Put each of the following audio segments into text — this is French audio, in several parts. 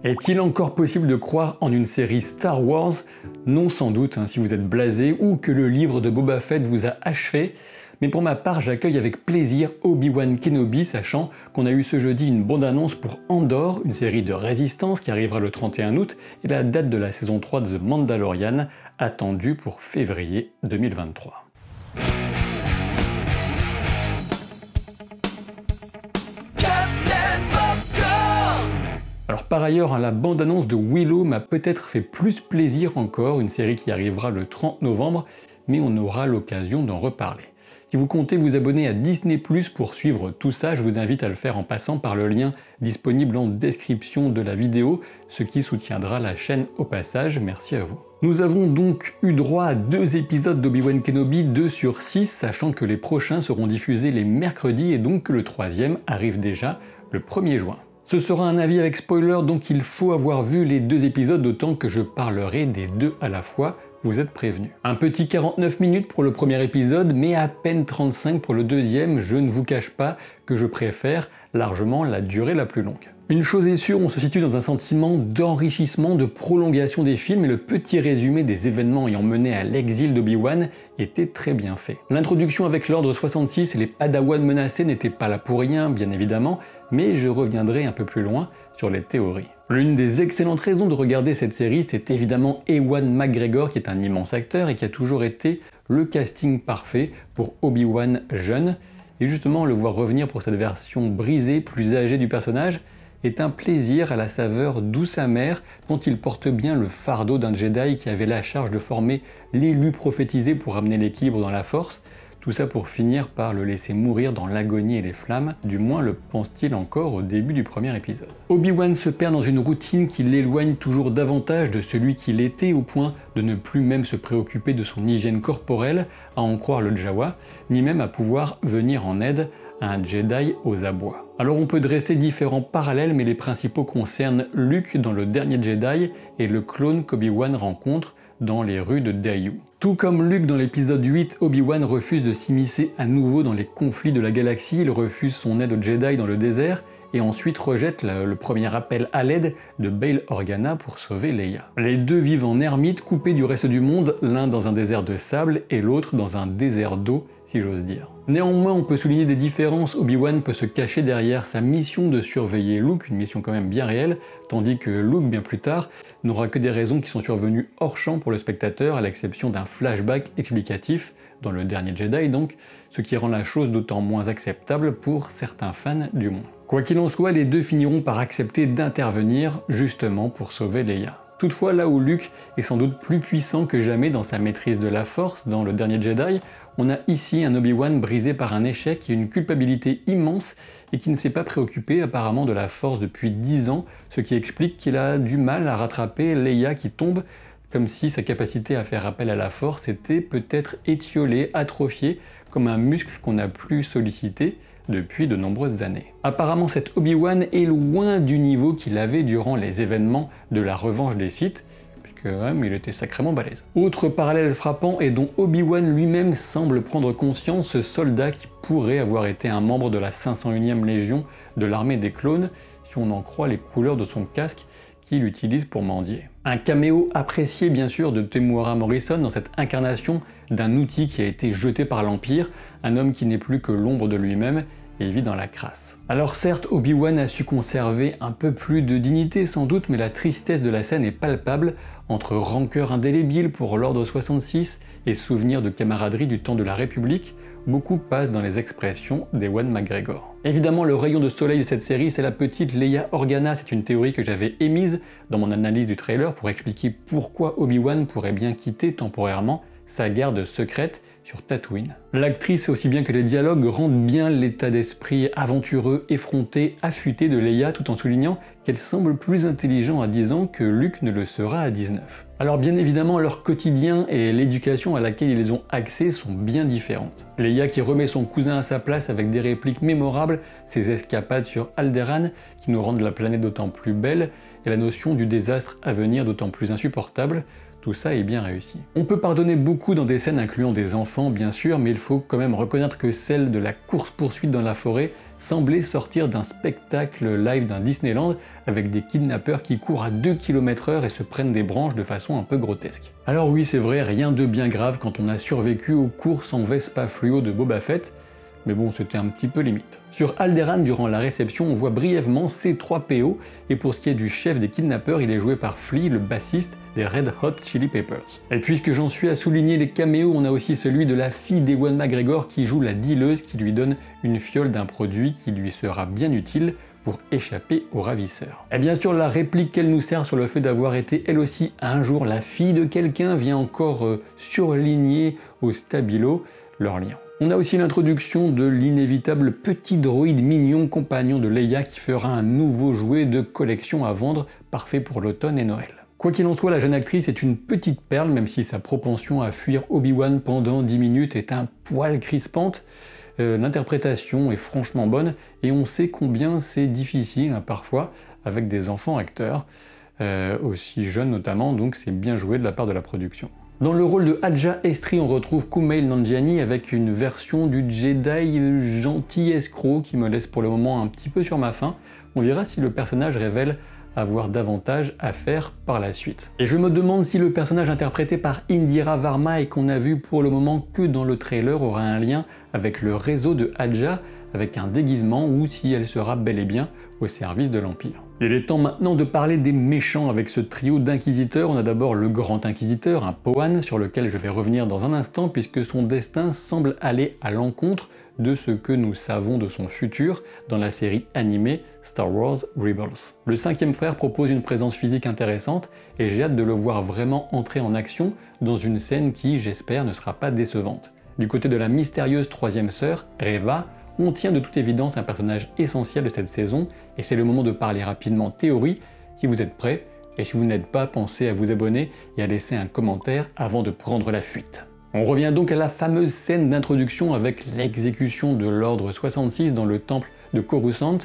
Est-il encore possible de croire en une série Star Wars? Non, sans doute, si vous êtes blasé ou que le livre de Boba Fett vous a achevé. Mais pour ma part, j'accueille avec plaisir Obi-Wan Kenobi, sachant qu'on a eu ce jeudi une bande-annonce pour Andor, une série de résistance qui arrivera le 31 août, et la date de la saison 3 de The Mandalorian, attendue pour février 2023. Alors par ailleurs, la bande-annonce de Willow m'a peut-être fait plus plaisir encore, une série qui arrivera le 30 novembre, mais on aura l'occasion d'en reparler. Si vous comptez vous abonner à Disney+ pour suivre tout ça, je vous invite à le faire en passant par le lien disponible en description de la vidéo, ce qui soutiendra la chaîne au passage, merci à vous. Nous avons donc eu droit à 2 épisodes d'Obi-Wan Kenobi, 2 sur 6, sachant que les prochains seront diffusés les mercredis et donc que le 3e arrive déjà le 1er juin. Ce sera un avis avec spoiler, donc il faut avoir vu les 2 épisodes, d'autant que je parlerai des 2 à la fois, vous êtes prévenus. Un petit 49 minutes pour le premier épisode, mais à peine 35 pour le deuxième, je ne vous cache pas que je préfère largement la durée la plus longue. Une chose est sûre, on se situe dans un sentiment d'enrichissement, de prolongation des films, et le petit résumé des événements ayant mené à l'exil d'Obi-Wan était très bien fait. L'introduction avec l'Ordre 66 et les Padawan menacés n'était pas là pour rien, bien évidemment, mais je reviendrai un peu plus loin sur les théories. L'une des excellentes raisons de regarder cette série, c'est évidemment Ewan McGregor, qui est un immense acteur et qui a toujours été le casting parfait pour Obi-Wan jeune, et justement le voir revenir pour cette version brisée, plus âgée du personnage, est un plaisir à la saveur douce amère dont il porte bien le fardeau d'un Jedi qui avait la charge de former l'élu prophétisé pour amener l'équilibre dans la force, tout ça pour finir par le laisser mourir dans l'agonie et les flammes, du moins le pense-t-il encore au début du premier épisode. Obi-Wan se perd dans une routine qui l'éloigne toujours davantage de celui qu'il était au point de ne plus même se préoccuper de son hygiène corporelle, à en croire le Jawa, ni même à pouvoir venir en aide à un Jedi aux abois. Alors on peut dresser différents parallèles, mais les principaux concernent Luke dans le dernier Jedi et le clone qu'Obi-Wan rencontre dans les rues de Dayu. Tout comme Luke dans l'épisode 8, Obi-Wan refuse de s'immiscer à nouveau dans les conflits de la galaxie, il refuse son aide aux Jedi dans le désert, et ensuite rejette le premier appel à l'aide de Bail Organa pour sauver Leia. Les deux vivent en ermite, coupés du reste du monde, l'un dans un désert de sable et l'autre dans un désert d'eau, si j'ose dire. Néanmoins, on peut souligner des différences. Obi-Wan peut se cacher derrière sa mission de surveiller Luke, une mission quand même bien réelle, tandis que Luke, bien plus tard, n'aura que des raisons qui sont survenues hors champ pour le spectateur, à l'exception d'un flashback explicatif, dans le dernier Jedi donc, ce qui rend la chose d'autant moins acceptable pour certains fans du monde. Quoi qu'il en soit, les deux finiront par accepter d'intervenir, justement pour sauver Leia. Toutefois, là où Luke est sans doute plus puissant que jamais dans sa maîtrise de la Force dans le dernier Jedi, on a ici un Obi-Wan brisé par un échec et une culpabilité immense et qui ne s'est pas préoccupé apparemment de la Force depuis 10 ans, ce qui explique qu'il a du mal à rattraper Leia qui tombe, comme si sa capacité à faire appel à la Force était peut-être étiolée, atrophiée, comme un muscle qu'on n'a plus sollicité depuis de nombreuses années. Apparemment cet Obi-Wan est loin du niveau qu'il avait durant les événements de la revanche des Sith, puisque il était sacrément balèze. Autre parallèle frappant et dont Obi-Wan lui-même semble prendre conscience, ce soldat qui pourrait avoir été un membre de la 501e Légion de l'armée des clones, si on en croit les couleurs de son casque qu'il utilise pour mendier. Un caméo apprécié bien sûr de Temuera Morrison dans cette incarnation d'un outil qui a été jeté par l'Empire, un homme qui n'est plus que l'ombre de lui-même et vit dans la crasse. Alors certes, Obi-Wan a su conserver un peu plus de dignité sans doute, mais la tristesse de la scène est palpable entre rancœur indélébile pour l'Ordre 66 et souvenirs de camaraderie du temps de la République. Beaucoup passent dans les expressions d'Ewan McGregor. Évidemment, le rayon de soleil de cette série, c'est la petite Leia Organa. C'est une théorie que j'avais émise dans mon analyse du trailer pour expliquer pourquoi Obi-Wan pourrait bien quitter temporairement sa garde secrète sur Tatooine. L'actrice aussi bien que les dialogues rendent bien l'état d'esprit aventureux, effronté, affûté de Leia, tout en soulignant qu'elle semble plus intelligente à 10 ans que Luke ne le sera à 19. Alors bien évidemment, leur quotidien et l'éducation à laquelle ils ont accès sont bien différentes. Leia qui remet son cousin à sa place avec des répliques mémorables, ses escapades sur Alderaan qui nous rendent la planète d'autant plus belle, et la notion du désastre à venir d'autant plus insupportable. Tout ça est bien réussi. On peut pardonner beaucoup dans des scènes incluant des enfants bien sûr, mais il faut quand même reconnaître que celle de la course-poursuite dans la forêt semblait sortir d'un spectacle live d'un Disneyland avec des kidnappeurs qui courent à 2 km/h et se prennent des branches de façon un peu grotesque. Alors oui, c'est vrai, rien de bien grave quand on a survécu aux courses en Vespa fluo de Boba Fett, mais bon, c'était un petit peu limite. Sur Alderaan, durant la réception, on voit brièvement C3PO, et pour ce qui est du chef des kidnappeurs, il est joué par Flea, le bassiste des Red Hot Chili Peppers. Et puisque j'en suis à souligner les caméos, on a aussi celui de la fille d'Ewan McGregor qui joue la dealeuse qui lui donne une fiole d'un produit qui lui sera bien utile pour échapper aux ravisseurs. Et bien sûr, la réplique qu'elle nous sert sur le fait d'avoir été elle aussi un jour la fille de quelqu'un vient encore surligner au stabilo leur lien. On a aussi l'introduction de l'inévitable petit droïde mignon compagnon de Leia qui fera un nouveau jouet de collection à vendre, parfait pour l'automne et Noël. Quoi qu'il en soit, la jeune actrice est une petite perle, même si sa propension à fuir Obi-Wan pendant 10 minutes est un poil crispante. L'interprétation est franchement bonne et on sait combien c'est difficile parfois avec des enfants acteurs, aussi jeunes notamment, donc c'est bien joué de la part de la production. Dans le rôle de Hadja Estri, on retrouve Kumail Nanjiani avec une version du Jedi gentil escroc qui me laisse pour le moment un petit peu sur ma faim. On verra si le personnage révèle avoir davantage à faire par la suite. Et je me demande si le personnage interprété par Indira Varma et qu'on a vu pour le moment que dans le trailer aura un lien avec le réseau de Hadja avec un déguisement ou si elle sera bel et bien au service de l'Empire. Il est temps maintenant de parler des méchants avec ce trio d'inquisiteurs. On a d'abord le Grand Inquisiteur, un Pohan, sur lequel je vais revenir dans un instant puisque son destin semble aller à l'encontre de ce que nous savons de son futur dans la série animée Star Wars Rebels. Le cinquième frère propose une présence physique intéressante et j'ai hâte de le voir vraiment entrer en action dans une scène qui, j'espère, ne sera pas décevante. Du côté de la mystérieuse troisième sœur, Reva, on tient de toute évidence un personnage essentiel de cette saison et c'est le moment de parler rapidement théorie si vous êtes prêts, et si vous n'êtes pas, pensez à vous abonner et à laisser un commentaire avant de prendre la fuite. On revient donc à la fameuse scène d'introduction avec l'exécution de l'ordre 66 dans le temple de Coruscant,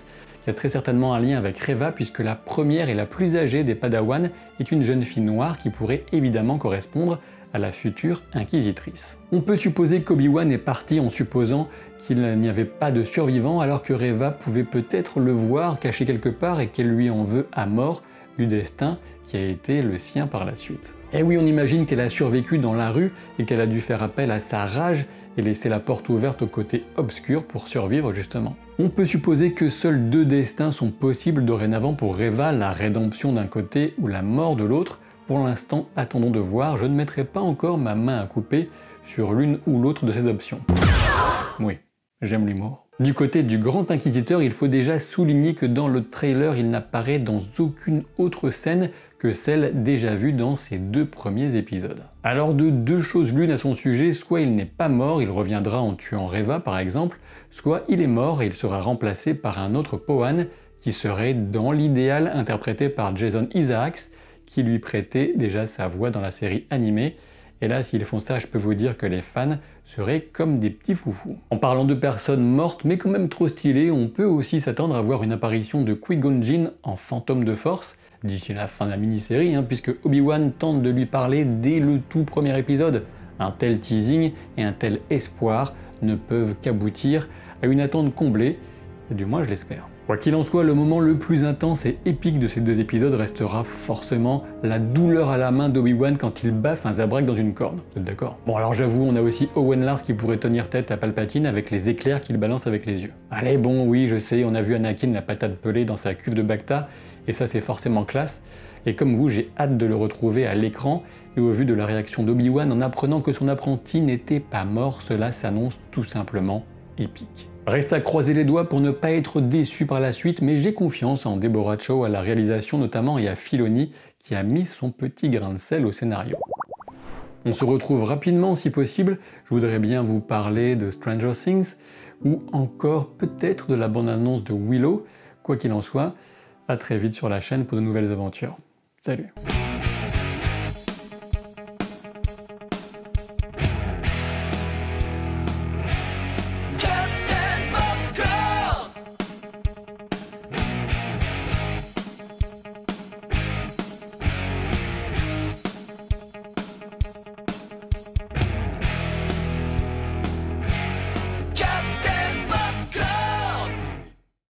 qui a très certainement un lien avec Reva puisque la première et la plus âgée des Padawan est une jeune fille noire qui pourrait évidemment correspondre à la future inquisitrice. On peut supposer qu'Obi-Wan est parti en supposant qu'il n'y avait pas de survivants alors que Reva pouvait peut-être le voir caché quelque part et qu'elle lui en veut à mort du destin qui a été le sien par la suite. Et oui, on imagine qu'elle a survécu dans la rue et qu'elle a dû faire appel à sa rage et laisser la porte ouverte au côté obscur pour survivre justement. On peut supposer que seuls deux destins sont possibles dorénavant pour Reva, la rédemption d'un côté ou la mort de l'autre. Pour l'instant, attendons de voir, je ne mettrai pas encore ma main à couper sur l'une ou l'autre de ces options. Oui, j'aime l'humour. Du côté du Grand Inquisiteur, il faut déjà souligner que dans le trailer, il n'apparaît dans aucune autre scène que celle déjà vue dans ces deux premiers épisodes. Alors de deux choses l'une à son sujet, soit il n'est pas mort, il reviendra en tuant Reva par exemple, soit il est mort et il sera remplacé par un autre Pohan qui serait dans l'idéal interprété par Jason Isaacs, qui lui prêtait déjà sa voix dans la série animée. Et là, s'ils font ça, je peux vous dire que les fans seraient comme des petits foufous. En parlant de personnes mortes, mais quand même trop stylées, on peut aussi s'attendre à voir une apparition de Qui-Gon Jinn en fantôme de force, d'ici la fin de la mini-série, puisque Obi-Wan tente de lui parler dès le tout premier épisode. Un tel teasing et un tel espoir ne peuvent qu'aboutir à une attente comblée, et du moins je l'espère. Quoi qu'il en soit, le moment le plus intense et épique de ces deux épisodes restera forcément la douleur à la main d'Obi-Wan quand il baffe un Zabrak dans une corne. Vous êtes d'accord? Bon alors j'avoue, on a aussi Owen Lars qui pourrait tenir tête à Palpatine avec les éclairs qu'il balance avec les yeux. Allez bon, oui je sais, on a vu Anakin la patate pelée dans sa cuve de Bacta, et ça c'est forcément classe. Et comme vous, j'ai hâte de le retrouver à l'écran, et au vu de la réaction d'Obi-Wan en apprenant que son apprenti n'était pas mort, cela s'annonce tout simplement épique. Reste à croiser les doigts pour ne pas être déçu par la suite, mais j'ai confiance en Deborah Chow à la réalisation notamment et à Filoni qui a mis son petit grain de sel au scénario. On se retrouve rapidement si possible, je voudrais bien vous parler de Stranger Things ou encore peut-être de la bande-annonce de Willow. Quoi qu'il en soit, à très vite sur la chaîne pour de nouvelles aventures. Salut!